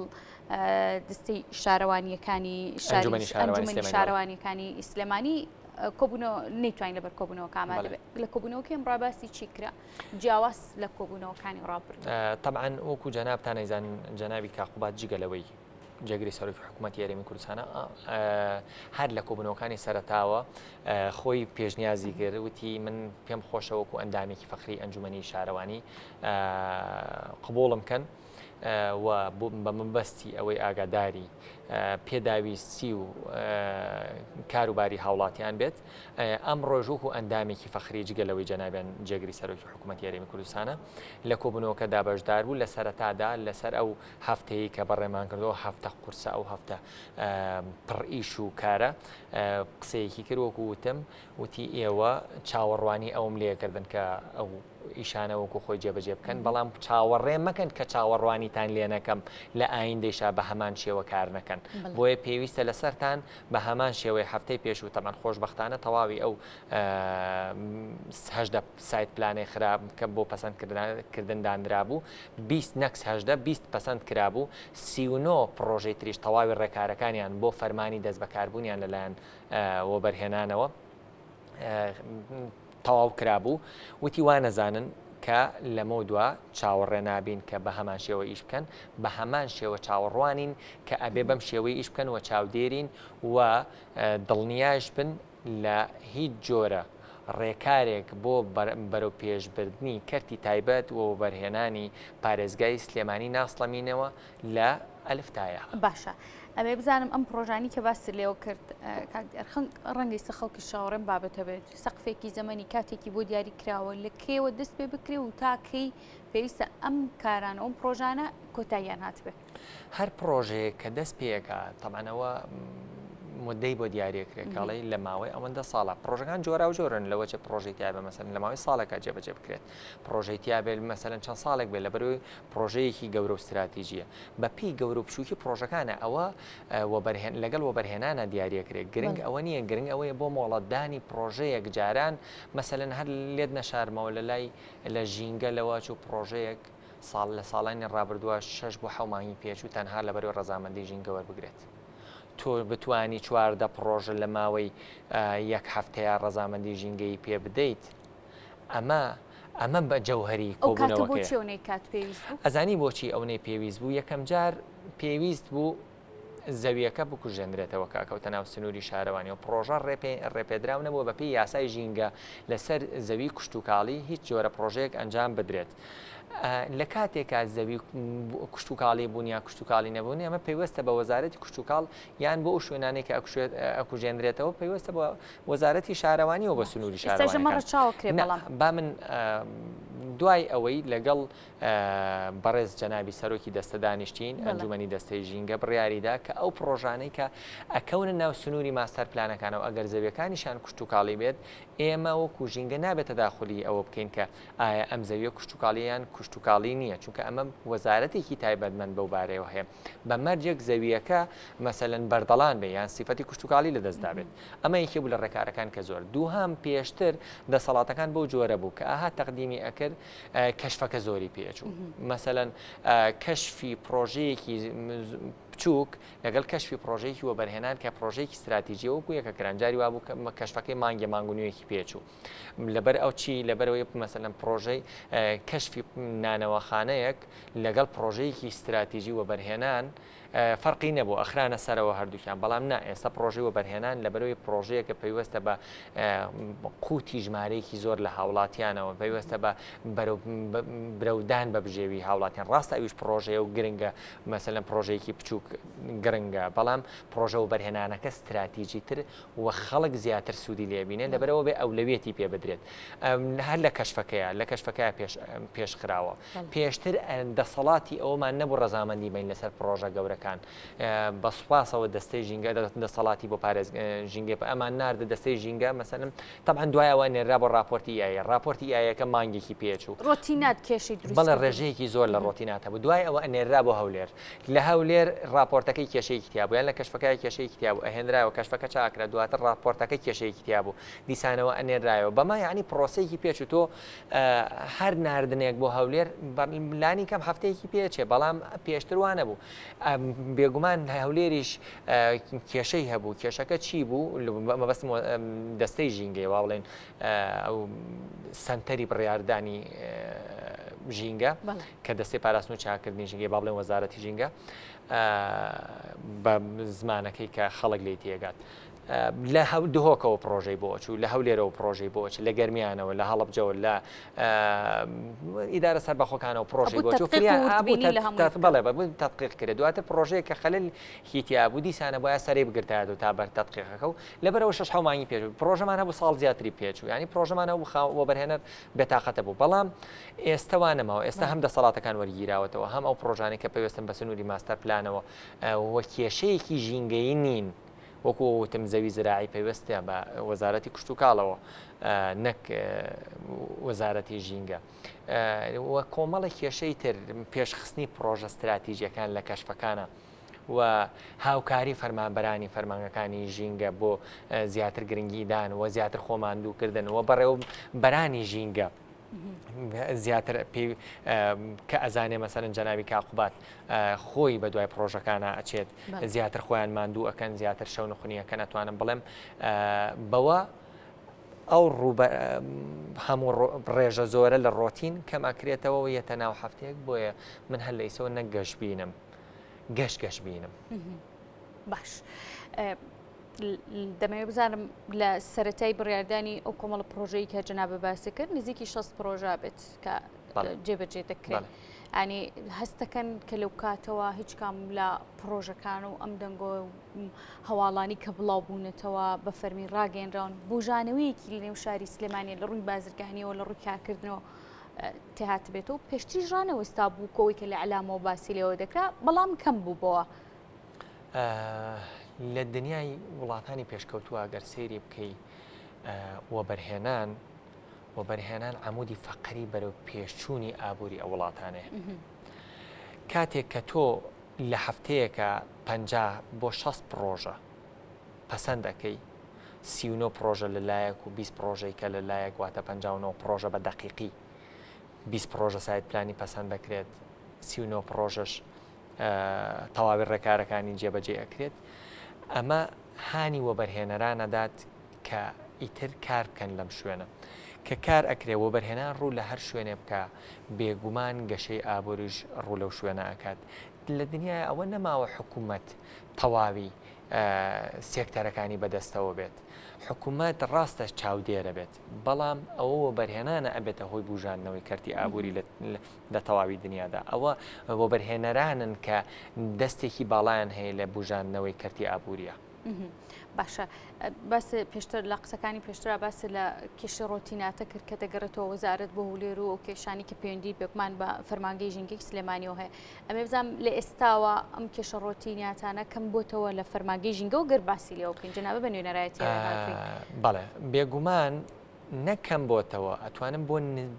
دەستەی شارەوانیەکانی ئەنجومەنی شارەوانیەکانی ئیسلێمانی کۆبوونەوە نەیتوانین لەبەر کۆبوونەوەکە ئامادە بێت لە کۆبوونەوەکە ئەم ڕاباسی چی کرا جیاواز لە کۆبوونەوەکانی ڕابرد طبعاً وەکو جەنابتان ئەیزانن جەنابی کاقوبات جگەلەوەی جێگری سەرۆکی حکوومەتی یاریمی کوردستانە هەر لە کۆبوونەوەکانی سەرەتاوە خۆی پێشنیازی کرد وتی من پێم خۆشە وەکو ئەندامێکی فەخری ئەنجومەنی شارەوانی قبوڵم کەن و بە مەبەستی ئەوەی ئاگاداری پێداویستی و کاروباری هاوڵاتیان بێت ئەم ڕۆژوک و ئەندامێکی فەخری جگەلەوەی جەنابیان جێگری سەرۆکی حکوومەتی یاریمی کوردستانە لە کۆبوونەوەکەدا بەشدار بوو لە سەرەتادا لەسەر ئەو هەفتەیە کە بەڕێمان کردەوە هەفتە قورسە ئەو هەفتە پڕئیش و کارە قسەیەکی کرد وەکو وتم وتی ئێوە چاوەڕوانی ئەوم لێکردن کە ئەو ئیشانە وەکو خۆی جێبەجێ بکەن بەڵام چاوەڕێ مەکەن کە چاوەڕوانیتان لێ نەکەم لە ئایندەیشا بە هەمان شێوە کار نەکەن بۆیە پێویستە لەسەرتان بە هەمان شێوەی هەفتەی پێش و تەمان خۆشبەختانە تەواوی ئەو هەژدە سایت پلانەی خراپ کە بۆ پەسەندکردن دانرا بوو 20 نەکس هەژدە 20 پەسەند کرابوو 39 پرۆژەی تریش تەواوی ڕێکارەکانیان بۆ فەرمانی دەست بەکاربوونیان لەلایەن وەبەرهێنانەوە تەواو کرابوو وتی وا نەزانن کە لەمە دووە چاوەڕێ نابین کە بە هەمان شێوە ئیش بکەن بە هەمان شێوە چاوەڕوانین کە ئەبێ بەم شێوەی ئیش بکەن و چاودێرین و دڵنیاش بن لە هیچ جۆرە ڕێکارێک بۆ بەرەو پێشبردننی کەرتی تایبەت و بەرهێنانی پارێزگای سلێمانی ناسڵەمینەوە لە ئەلفتایە باشە ئەبێ بزانم ئەم پرۆژانی کە باسی لێەوە کرد ڕەنگەی سە خەڵکی شاوەڕێم بابەتە بێت سەقفێکی زەمەنی کاتێکی بۆ دیاری کراوە لە کێوە دەست پێ بکرێ و تاکەی پێویستە ئەم کارانە ئەم پرۆژانە کۆتاییان هاتبێت هەر پرۆژەیە کە دەست پێەکە تەمانەوە مدەی بۆ دیارێکرێکاڵی لە ماوەی ئەوەندە ساڵە پرۆژەکان جۆرا و جۆرن لەوە چه پرۆژەی تیابە مەسەن لە ماوەی ساڵێکە جێبەجێ بکرێت پرۆژەی تیابێت مەسەرەن چەند ساڵێک بێت لە بەروی پرۆژەیەکی گەورە و استراتیژیە بە پێی گەورە و بچووکی پرۆژەکانە ئەوە لەگەڵ وەبەرهێنانە دیارێکرێت گرنگ ئەوە نییە گرنگ ئەوەیە بۆ مۆڵەتدانی پرۆژەیەک جاران مەسەرەن هەر لێت نەشارمەوە لە لای لە ژینگە لەوە چوو پرۆژەیەک ساڵ لە ساڵانی ڕابردووە 6 بۆ 7 مانگی پێچوو تەنها لە بەروی ڕەزامەندی ژینگە وەربگرێت تۆ بتانی 14 پرۆژە لە ماوەی یەک هەفتەیە ڕەزامەندی ژینگەی پێ بدەیت ئەمە بە جەوهری کۆبوونەوەکە ئەزانی بۆچی ئەوەی پێویست بوو یەکەم جار پێویست بوو زەویەکە بکوژێنرێتەوە کاکەوتە ناو سنووری شارەوانی و پرۆژە ڕێپێدراو نەبووە بە پێی یاسای ژینگە لەسەر زەوی کوشتتوکاڵی هیچ جۆرە پرۆژەیەک ئەنجام بدرێت. لە کاتێکا زەوی کوشتتوکاڵی بوون یا کوشتتوکاڵی نەبوون ئەمە پێوەستە بە وەزارەتی کوشتتوکاڵ یان بۆ شوێنانێک کە ئەکوژێنرێتەوە پێوەستە بە وەزارەتی شارەوانی و بە سنووری شارەوانی با من دوای ئەوەی لەگەڵ بەڕێز جەنابی سەرۆکی دەستە دانیشتین ئەنجومەنی دەستەی ژینگە بڕیاریدا کە ئەو پرۆژانەی کە ئەکەونە ناو سنووری ماستەر پلانەکانەوە ئەگەر زەویەکانیشان کوشتتوکاڵی بێت ئێمە وەکو ژینگە نابێتە داخلی ئەوە بکەین کە ئایا ئەم زەویە کوشتتوکاڵیان کوشتتوکاڵی نییە چونکە ئەمە وەزارەتێکی تایبەتمەند بەو بارەیەوە هەیە بە مەرجێک زەویەکە مەسەلەن بەردەڵان بێ یان سیفەتی کوشتتوکاڵی لەدەستدا بێت ئەمە یەکێ بوو لە ڕێکارەکان کە زۆر دووهام پێشتر دەسەڵاتەکان بەو جۆرە بوو کە ئاها تەقدیمی ئەکرد کەشفەکە زۆری پێچوو مەسەلەن کەشفی پرۆژەیەکی بچووک لەگەڵ کەشفی پرۆژەیەکی وەبەرهێنان کە پرۆژەیەکی استراتیژیە وەکو یەکە کرانجاری وا بوو کەشفەکەی مانگی مانگونیوەیەکی پێچوو لەبەر ئەو چی لەبەرەوەی مەسەلەن پرۆژەی کەشفی نانەوەخانەیەک لەگەڵ پرۆژەیەکی استراتیژی وەبەرهێنان فەرقی نەبوو ئەخرانە سەرەوە هەردووکیان بەڵام نا ئێستا پرۆژەی وەبەرهێنان لەبەرەوەی پرۆژەیەکە پێویستە بە قوتی ژمارەیەکی زۆر لە هاوڵاتیانەوە پێویستە بە برەودان بە بژێوی هاوڵاتیان ڕاستە ئەویش پرۆژەیە و گرنگە مەسەلەن پرۆژەیەکی بچووک گرنگە بەڵام پرۆژە وەبەرهێنانەکە استراتیژی تر و خەڵک زیاتر سوودی لێبینێن لەبەرەوە بێ ئەولەویەتی پێ بدرێت هەر لە کەشفەکەیە پێشخراوە پێشتر دەسەڵاتی ئەومان نەبوو ڕەزامەندی بین لەسەر پرۆژە گەورە پارێزگاکان بە سوپاسەوە دەستەی ژینگە دەسەڵاتی بۆ پارێز ژینگە ئەمان ناردە دەستەی ژینگە مەسەلم طبعا دوایەوە نێرا بۆ راپۆرتی ئایە راپۆرتی ئایەکە مانگێکی پێچوو ڕۆتینات کێشی دروست بەڵێ ڕێژەیەکی زۆر لە ڕۆتینات هەبوو دوای ئەوە ئەنێرا بۆ هەولێر لە هەولێر راپۆرتەکەی کێشەیەکی تیا بوو یان لە کەشفەکەی کێشەیەکی تیا بوو ئەهێنرایەوە کەشفەکە چاکرا دواتر راپۆرتەکەی کێشەیەکی تیا بوو دیسانەوە ئەنێرایەوە بەما یعنی پرۆسەیەکی پێچ تۆ هەر ناردنێک بۆ هەولێر لانی کەم هەفتەیەکی پێچێ بەڵام پێشتروانە بوو بێگومان هەولێریش کێشەی هەبوو کێشەکە چی بوو مەبەستم دەستەی ژینگەی وا بڵێن ئەو سنتەری بڕیاردانی ژینگە کە دەستی پاراستن و چاکردنی ژینگەی با بڵێن وەزارەتی ژینگە بە زمانەکەی کە خەڵک لێی تێگات لە دهۆکەوە پرۆژەی بۆچوو لە هەولێرەوە پرۆژەی بۆچ لە گەرمیانەوە لە هەڵبجەوە لە ئیدارە سەربەخۆکانەوە پرۆژەی بۆچوو بەڵێ تەدقیق کرد دواتر پرۆژەیە کە خەلل هیتیا بوو دیسانە بۆیە سەرەی بگرتایە و تا بەر تەدقیقەکە و لەبەرەوە 6 مانگی پێش پرۆژەمان هەبوو ساڵ زیاتری پێچوو ینی پرۆژەمان هەبوو وەبەرهێنەر بێتاقەتە بوو بەڵام ئێستاوانەمەوە ئێستا هەم دەسەڵاتەکان وەرگیراوەتەوە هەم ئەو پرۆژانەی کە پێویستن بە سنووری ماستەر پلانەوە وە کێشەیەکی ژینگەیی نین وەکو وتم زەوی زراعی پێویستە بە وەزارەتی کشت و کاڵەوە نەک وەزارەتی ژینگە وە کۆمەڵی کێشەی تر پێشخستنی پرۆژە استراتیژیەکان لە کەشفەکانە و هاوکاری فەرمانبەرانی فەرمانەکانی ژینگە بۆ زیاتر گرنگیدان و زیاتر خۆماندووکردن و بەڕێوە بەرانی ژینگە زیاتر پێی کە ئەزانێ مەسەرن جەناوی کاقوبات خۆی بە دوای پرۆژەکانە ئەچێت زیاتر خۆیان ماندوو ئەەکەن زیاتر شەو نخونیەکە ناتوانم بڵێم بەوە ئەو هەموو ڕێژە زۆرە لە ڕۆتین کەماکرێتەوە و یەتە ناو هەفتەیەک بۆیە من هەر لە ئیسەوە نەک گەشت بینم گەشت بینم باش دەمەوێت بزانم لە سەرەتای بڕیاردانی ئەو کۆمەڵە پرۆژەی کە جەنابە باسی کرد نزیکی 6 پرۆژە بێت کە جێبەجێ دەکرێت ئەنی هەستەکەن کە لەو کاتەوە هیچ کام لە پرۆژەکان و ئەم دەنگۆ هەواڵانی کە بڵاو بوونێتەوە بە فەرمی ڕاگەێنراون بژانەوەیەکی لە نێو شاری سلێمانی لە ڕووی بازرگانیەوە لە ڕووی کارکردنەوە تێهات بێتەوە پێشتری ژانەوەستا بوو کۆی کە لە علامەوە باسی لێەوە دەکرا بەڵام کەم بوو بەوە لە دنیای وڵاتانی پێشکەوتووە گەر سێری بکەی وەبەرهێنان عمودی فەقری بەرەو پێشچوونی ئابووری ئەو وڵاتانەیە کاتێک کە تۆ لە هەفتەیەکە 50 بۆ 60 پرۆژە پەسەند دەکەی 39 پرۆژە لەلایەک و 20 پرۆژەی کە لەلایەک واتە 59 پرۆژە بە دەقیقی 20 پرۆژە سایت پلانی پەسەند دەکرێت 39 پرۆژەش تەواوی ڕێکارەکانی جێبەجێ ئەکرێت ئەمە هانی وەبەرهێنەرانەدات کە ئیتر کار بکەن لەم شوێنە کە کار ئەکرێ وەبەرهێنان ڕوو لە هەر شوێنێ بکە بێگومان گەشەی ئابووریش ڕوو لەو شوێنە ئەکات لە دنیای ئەوە نەماوە حکوومەت تەواوی سێکتەرەکانی بەدەستەوە بێت حکوومەت ڕاستە چاودێرە بێت بەڵام ئەوە وەبەرهێنانە ئەبێتە هۆی بژاندنەوەی کەرتی ئابووری لە تەواوی دنیادا ئەوە وەبەرهێنەرانن کە دەستێکی باڵیان هەیە لە بژاندنەوەی کەرتی ئابووریە باشە باس پێشتر لە قسەکانی پێشترا باس لە کێشە ڕۆتیناتە کرد کە دەگەڕێتەوە وەزارەت بۆ هەولێر و ئەو کێشانی کە پەیوەندی بێکمان بە فەرمانگەی ژینگەی سلێمانیەوە هەیە ئەمێ بزانم لە ئێستاوە ئەم کێشە ڕۆتیناتانە کەم بۆتەوە لە فەرمانگەی ژینگە و گەر باسی لێەوە بکەین جەنابە بە نوێنەرایەتی بەڵێ بێگومان نەکەم بۆتەوە ئەتوانم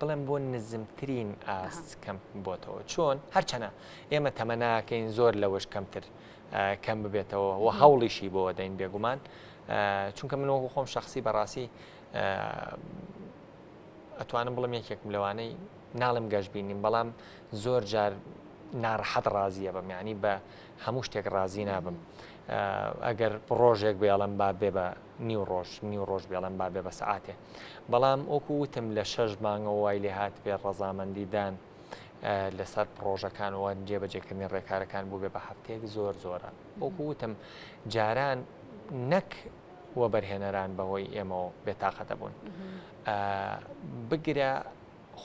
بڵێم بۆ نزمترین ئاست کەم بۆتەوە چۆن هەرچەنە ئێمە تەمە ناکەین زۆر لەوەش کەمتر کەم ببێتەوە و هەوڵیشی بۆ دەین بێگومان چونکە من وەکو خۆم شخصی بەڕاستی ئەتوانم بڵم یەکێکم لەوانەی ناڵم گەشت بینیم بەڵام زۆر جار ناڕەحەت ڕازیە بم یعنی بە هەموو شتێک ڕازی نابم ئەگەر ڕۆژێک بێڵم با بێ بە نیو ڕۆژ بێڵم با بێ بە سەعاتێ بەڵام ئۆکو وتم لە 6 مانگەوە وای لێ هات بێ ڕەزامەندیدان لەسەر پرۆژەکانەوە جێبەجێکردنی ڕێکارەکان بوو بێ بە هەفتەیەک زۆرە وەکو وتم جاران نەک وەبەرهێنەران بەهۆی ئێمەوە بێتاقەتە بوون بگرە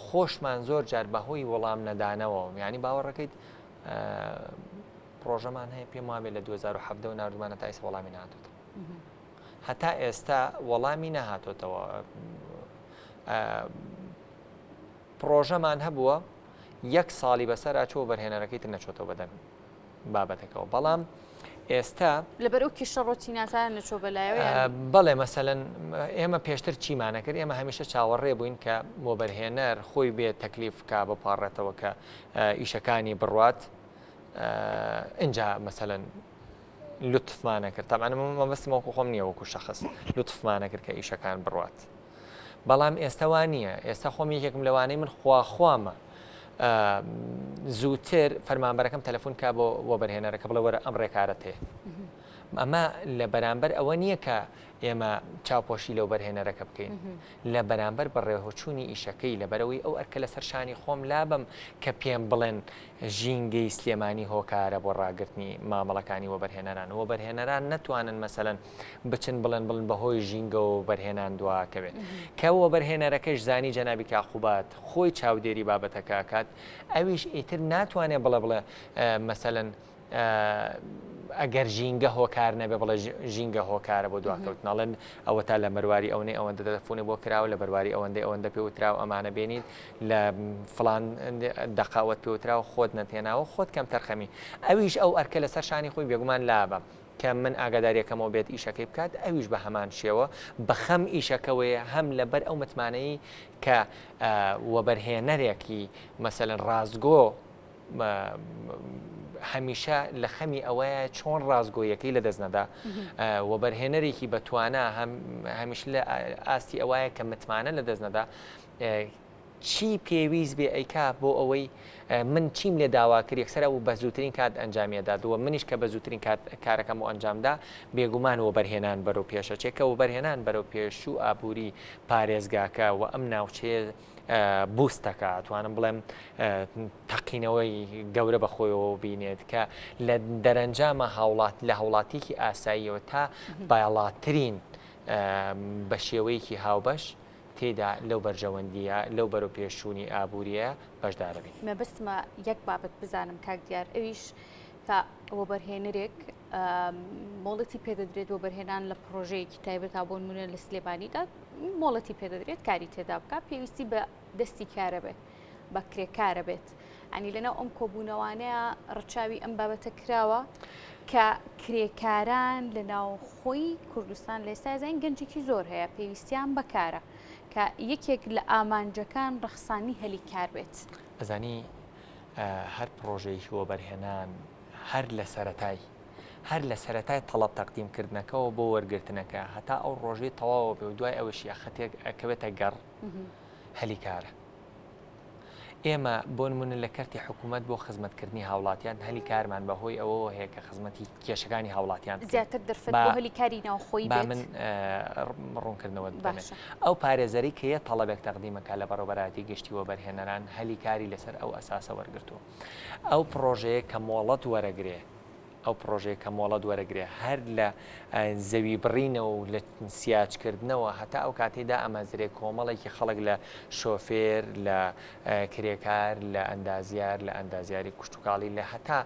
خۆشمان زۆر جار بەهۆی وەڵام نەدانەوە یعنی باوەڕەکەیت پرۆژەمان هەیە پێم وابێ لە 2017 و نردومانە تا ئێستا وەڵامی نهاتوتە هەتا ئێستا وەڵامی نەهاتۆتەوە پرۆژەمان هەبووە 1 ساڵی بەسەر ئاچۆ بەرهێنەرەکەی تر نەچۆتەوە بەدەنگ بابەتەکەەوە بەڵام ئێستا لەبەرەو کیشەڕۆتی ناتان نەچۆ بەلایەوە بەڵێ مەسەەن ئێمە پێشتر چیمانە کرد ئێمە هەمیشە چاوەڕێ بووین کە وەبەرهێنەر خۆی بێت تەکلیف کا بپارڕێتەوە کە ئیشەکانی بڕوات اینجا مەسەەن لوتفمانە کرد تامان مەبەستمەوەکو خۆم نییە وەکو شەخص لوتفمانە کرد کە ئیشەکان بڕوات بەڵام ئێستاوان نییە ئێستا خۆم یەکێکم لەوانەی من خواخوامە زووتر فەرمانبەرەکەم تەلەفۆن کا بۆ وەبەرهێنەرەکە بڵێ وەرە ئەم ڕێکارەت هەیە ئەمە لە بەرامبەر ئەوە نییە کە ئێمە چاوپۆشی لەو بەرهێنەرەکە بکەین لە بەرامبەر بەڕێوەچوونی ئیشەکەی لەبەرەوەی ئەو ئەرکە لە سەرشانی خۆم لابم کە پێم بڵێن ژینگەی سلێمانی هۆکارە بۆ ڕاگررتنی مامەڵەکانی وەبەرهێنەران وەبەرهێنەران نەتوانن مەسەەن بچن بڵێن بەهۆی ژینگە و بەرهێنان دواکەوێت کە وەبەرهێنەرەکەش زانی جەنابی کاخوبات خۆی چاودێری بابەتەکە کات ئەویش ئیتر ناتوانێت بڵێ مەسەەن ئەگەر ژینگە هۆکار نەبێ بڵێ ژینگە هۆکارە بۆ دواکەوتناڵێن ئەوە تا لە مەرواری ئەوەی ئەوەندە دەفۆنی بۆ کراوە لە بەرواری ئەوەندەی ئەوەندە پێوتراوە ئەمانە بێنیت لە فلان دەقاوت پێوتراوە خۆت نەتێناوە خۆت کەم تەرخەمی ئەویش ئەو ئەرکە لە سەر شانی خۆی بێگومان لابە کە من ئاگاداریەکەمەوە بێت ئیشەکەی بکات ئەویش بە هەمان شێوە بەخەم ئیشەکەوەیە هەم لەبەر ئەو متمانەی کە وەبەرهێنەرێکی مەسەەن ڕازگۆ هەمیشە لە خەمی ئەوەیە چۆن ڕازگۆیەکەی لە دەستنەدا وەبەرهێنەرێکی بەتوانە هەمیش لە ئاستی ئەوەیە کە متمانە لە دەستنەدا چی پێویست بێ ئەیکا بۆ ئەوەی من چیم لێ داوا کرد یەکسەر و بە زووترین کات ئەنجامیەدادووە منیش کە بە زووترین کارەکەم و ئەنجامدا بێگومان وەبەرهێنان بەرەو پێشە چێکە وەبەرهێنان بەرەو پێش و ئابووری پارێزگاکە و ئەم ناوچەیە بوستەکە توانم بڵێم تەقینەوەی گەورە بەخۆیەوە بینێت کە لە دەرەنجامە لە هاوڵاتیکی ئاساییەوە تا باڵاترین بە شێوەیەکی هاوبەش تێدا لەو بەرژەوەندیە لەو بەرەو پێشوونی ئابووریە بەشدارەبین مەبەستمە یەک بابەت بزانم کاک دیار ئەویش تا وەبەرهێنەرێک مۆڵەتی پێدەدرێت وەبەرهێنان لە پرۆژەیەکی تایبەت تا بۆ نمونە لە سلێمانیدا مۆڵەتی پێدەدرێت کاری تێدا بکە پێویستی بە دەستی کارە بێت بە کرێکارە بێت ئەنی لەناو ئەم کۆبوونەوانەیە ڕەچاوی ئەم بابەتە کراوە کە کرێکاران لە ناوخۆی کوردستان لە ئێستا زین گەنجێکی زۆر هەیە پێویستیان بەکارە کە یەکێک لە ئامانجەکان ڕەخسانی هەلی کار بێت ئەزانی هەر پرۆژەیەکی وەبەرهێنان هەر لە سەرەتای تەڵەب تەقدیمکردنەکەەوە بۆ وەرگرتنەکە هەتا ئەو ڕۆژەی تەواوە بێ و دوای ئەوەشی ئەخەتێک ئەکەوێتە گەڕ هەلی کارە ئێمە بۆ نمونە لە کەرتی حکوومەت بۆ خزمەتکردنی هاوڵاتیان هەلی کارمان بەهۆی ئەوە هەیە کە خزمەتی کێشەکانی هاوڵاتیان زیاتر دەرفەت بۆ هەلی کاری ناوخۆی با من ڕوونکردنەوە بێت ئەو پارێزەری کە یە تەڵەبێک تەقدیمەکە لە بەڕێوەبەراتی گەشتی وەبەرهێنەران هەلی کاری لەسەر ئەو ئەساسە وەرگرتووە ئەو پرۆژەیە کە مۆڵەت وەرەگرێ ئەو پرۆژەیە کە مۆڵەت وەرەگرێ هەر لە زەوی بڕینەوە و لە سیاجکردنەوە هەتا ئەو کاتێدا ئەمەزرێ کۆمەڵێکی خەڵک لە شۆفێر لە کرێکار لە ئەندازیار لە ئەندازیاری کوشتتوکاڵی لە هەتا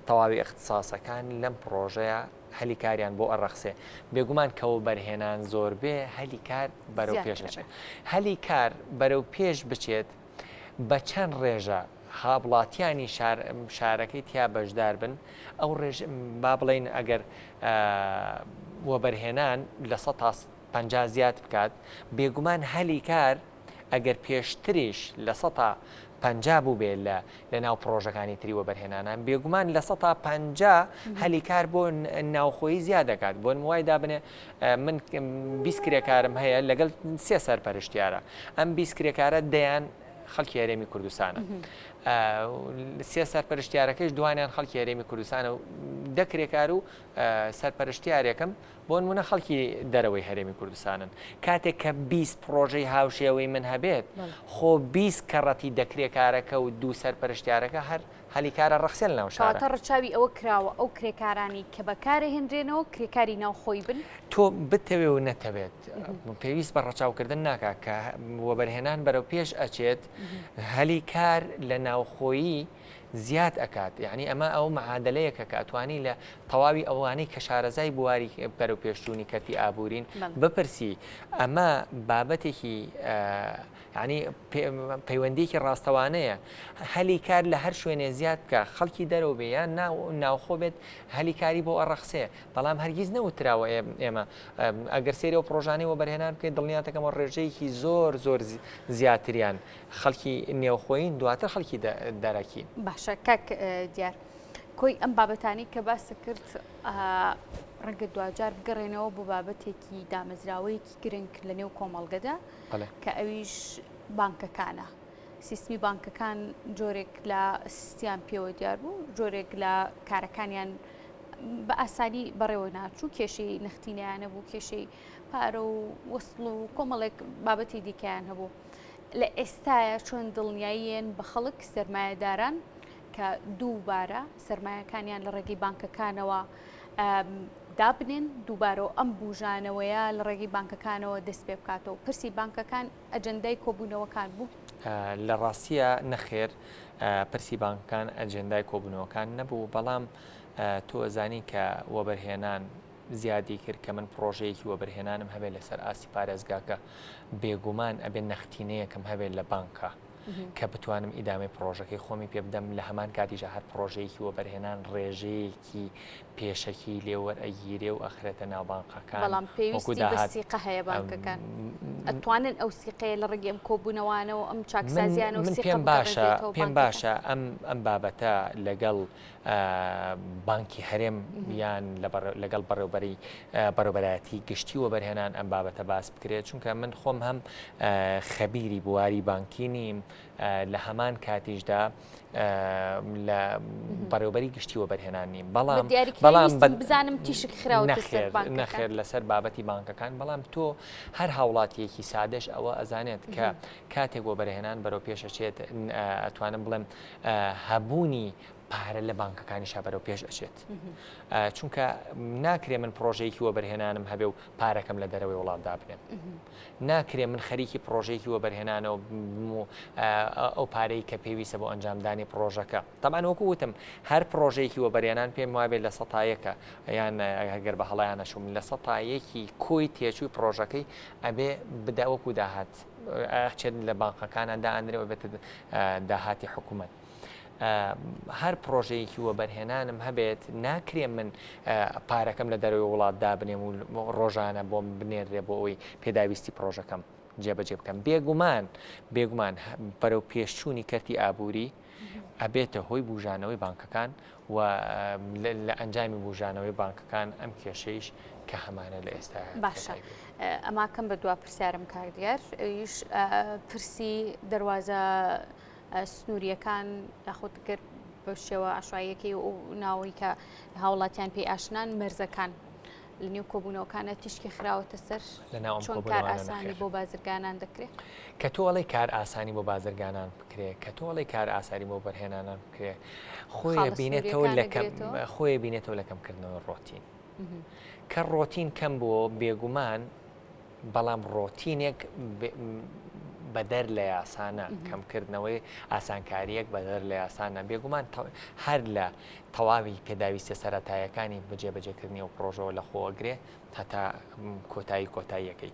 تەواوی اختصاسەکان لەم پرۆژەیە هەلی کاریان بۆ ئەڕەخسێ بێگومان کەەوە بەرهێنان زۆر بێ هەلی کار بەرەو پێش بچێت هەلی کار بەرەو پێش بچێت بە چەند ڕێژە هاوڵاتیانی شارەکەی تیا بەشدار بن ئەو ڕێژ با بڵین ئەگەر وەبەرهێنان لە 150 زیاد بکات بێگومان هەلی کار ئەگەر پێشتریش لە 150 بوو بێت لە ناو پرۆژەکانی تری وەبەرهێنانان بێگومان لە 150 هەلی کار بۆ ناوخۆی زیاد دەکات بۆ وای دابنێ من 20 کرێکارم هەیە لەگەڵ 3 سەرپەرشتیارە ئەم 20 کرێکارە دەیان خەڵکی هەرێمی کوردستانە 3 سەرپەرشتیارەکەش دوانیان خەڵکی هەرێمی کوردستانە و دەکرێکار و سەرپەرشتیارێکم بۆ نمونە خەڵکی دەرەوەی هەرێمی کوردستانن کاتێک کە 20 پرۆژەی هاوشێوەی من هەبێت خۆ 20 کەڕەتی دەکرێکارەکە و 2 سەرپەرشتیارەکە هەر هەلیکارە ڕەخسێن لەو شارە کاتە ڕەچاوی ئەوە کراوە ئەو کرێکارانی کە بەکارە هێنرێنەوە کرێکاری ناوخۆی بن تۆ بتەوێ و نەتەوێت پێویست بە ڕەچاوکردن ناکە کە وەبەرهێنان بەرەو پێش ئەچێت هەلی کار لە ناوخۆیی زیاد ئەکات یعنی ئەمە ئەو معادلەیەکە کە ئەتوانی لە تەواوی ئەوانەی کە شارەزای بواری بەرە و پێشچوونی کەتی ئابوورین بپرسی ئەمە بابەتێکی ینی پەیوەندیکی ڕاستەوانەیە هەلی کار لە هەر شوێنێ زیاد بکە خەڵکی دەرەوە بێ یان ناوخۆ بێت هەلی کاری بۆ ئەڕەخسێ بەڵام هەرگیز نەوتراوە ئێمە ئەگەر سێری و پرۆژانەی وە بەرهێنان بکەیت دڵنیاتەکەمە ڕێژەیەکی زۆر زیاتریان خەڵکی نێوخۆین دواتر خەڵکی دەرەکین باشە کاک دیار کۆی ئەم بابەتانی کە باس کرد ڕەنگە دوجار بگەڕێنەوە بۆ بابەتێکی دامەزراوەیەکی گرنگ لە نێو کۆمەڵگەدا کە ئەویش بانکەکانە سیستمی بانکەکان جۆرێک لە سیستیان پێوە دیار بوو جۆرێک لە کارەکانیان بە ئاسانی بەڕێوە ناچوو کێشەی نەختینیانە بوو کێشەی پارە و وەسڵ و کۆمەڵێک بابەتی دیکەیان هەبوو لە ئێستاە چۆن دڵنیاییان بە خەڵک سەرمایەداران کە دووبارە سەرمایەکانیان لە ڕێگەی بانکەکانەوە دابنێن دووبارەوە ئەم بوژانەوەیە لە ڕێگەی بانکەکانەوە دەست پێ بکاتەوە پرسی بانکەکان ئەجەندای کۆبوونەوەکان بوو لە ڕاستیە نەخێر پرسی بانکەکان ئەجەندای کۆبوونەوەکان نەبوو بەڵام تۆ ئەزانی کە وەبەرهێنان زیادی کرد کە من پرۆژەیەکی وەبەرهێنانم هەبێت لەسەر ئاسی پارێزگاکە بێگومان ئەبێت نەختینەیەکم هەبێت لە بانکە کە بتوانم ئیدامی پرۆژەکەی خۆمی پێ بدەم لە هەمان کاتیژە هەر پرۆژەیەکی وەبەرهێنان ڕێژەیەکی پێشەکی لێوەرئەگیرێ و ئەخرێتە ناو بانقەکان بەڵام پێویستی بە سیقە هەیە بانکەکان ئەتوانن ئەو سیقەیە لە ڕێگەی ئەم کۆبوونەوەوانەوە ئەم چاکسازیانە و پێم باشە ئەم بابەتە لەگەڵ بانکی هەرێم یان لەگەڵ بەڕێوەبەرایەتی گشتی وەبەرهێنان ئەم بابەتە باس بکرێت چونکە من خۆم هەم خەبیری بواری بانکی نیم لە هەمان کاتیشدا لە بەڕێوەبەری گشتی وەبەرهێنان نیم بزانم تیشک خراوە نەخێر لەسەر بابەتی بانکەکان بەڵام تۆ هەر هاوڵاتیەکی سادەش ئەوە ئەزانێت کە کاتێک وەبەرهێنان بەرەو پێشەچێت ئەتوانم بڵێم هەبوونی پارە لە بانکەکانی شابەرەوە پێش ئەچێت چونکە ناکرێ من پرۆژەیەکی وەبەرهێنانم هەبێ و پارەکەم لە دەرەوەی وڵات دابنێم ناکرێ من خەریکی پرۆژەیەکی وەبەرهێنانەوە ئەو پارەی کە پێویستە بۆ ئەنجامدانی پرۆژەکە تەمان وەکو وتم هەر پرۆژەیەکی وەبەرهێنان پێم وابێت لە سەتایەکە یان هەگەر بە هەڵیانەشوم لە سەتایەکی کۆی تێچووی پرۆژەکەی ئەبێ بداوەکو داهات چێت لە بانکەکانە دائەنرێەوە بێت داهاتی حکوومەت هەر پرۆژەیەکی وەبەرهێنانم هەبێت ناکرێ من پارەکەم لە دەروی وڵات دابنێم و ڕۆژانە بۆم بنێرێ بۆ ئەوی پێداویستی پرۆژەکەم جێبەجێ بکەم بێگومان بەرەو پێشچوونی کەرتی ئابووری ئەبێتە هۆی بوژانەوەی بانکەکان و لە ئەنجامی بوژانەوەی بانکەکان ئەم کێشەیش کە هەمانە لە ئێستا باشە ئەماکەم بە دوا پرسیارم کاردیار ئەویش پرسی دەواازە سنووریەکان یاخود کرد بە شێوە ئاشایەکی و ناوەی کە هاوڵاتیان پێی ئاشنان مەرزەکان لە نێو کۆبوونەوەکانە تیشکی خراوەتە سەر چۆن کار ئاسانی بۆ بازرگانان دەکرێت کە تۆڵی کار ئاسانی بۆ بازرگانان بکرێت کە تۆڵی کار ئاسانی بۆ بەرهێنانان بکرێت خۆی بینێتەوە لە کەمکردنەوە ڕۆتین کە ڕۆتین کەم بۆ بێگومان بەڵام ڕۆتینێک بەدەر لە یاسانە کەمکردنەوەی ئاسانکاریەک بەدەر لە یاسانە بێگومان هەر لە تەواوی پێداویستە سەرەتاییەکانی بەجێبەجێکردنی و پرۆژەوە لە خۆگرێ هەتا کۆتاییەکەی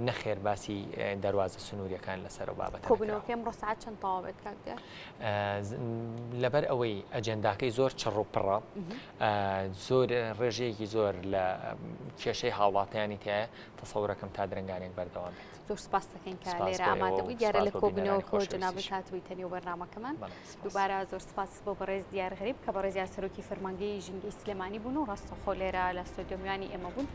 نەخێر باسی دەواازە سنووریەکان لەسەر و بابەت کۆبوونەوەکەم ڕۆسعات چەند تەواوێت کاکدار لەبەر ئەوەی ئەجەنداکەی زۆر چڕوپڕە زۆر ڕێژەیەکی زۆر لە کێشەی هاوڵاتیانی تایە تەسەورەکەم تا درنگانێک بەردەوام بێت زۆر سپاس دەکەین کە لێرە ئامادەبووی دیارە لە کۆبوونەوە خۆ جنابەت هاتووی تەنێ و بەرنامەکەمان دووبارە زۆر سپاس بۆ بەڕێز دیار غەریب کە بەڕێزیار سەرۆکی فەرمانگەی ژینگەی سلێمانی بوون و ڕاستەوخۆ لێرە لە ستۆدیۆ میوانی ئێمە بوون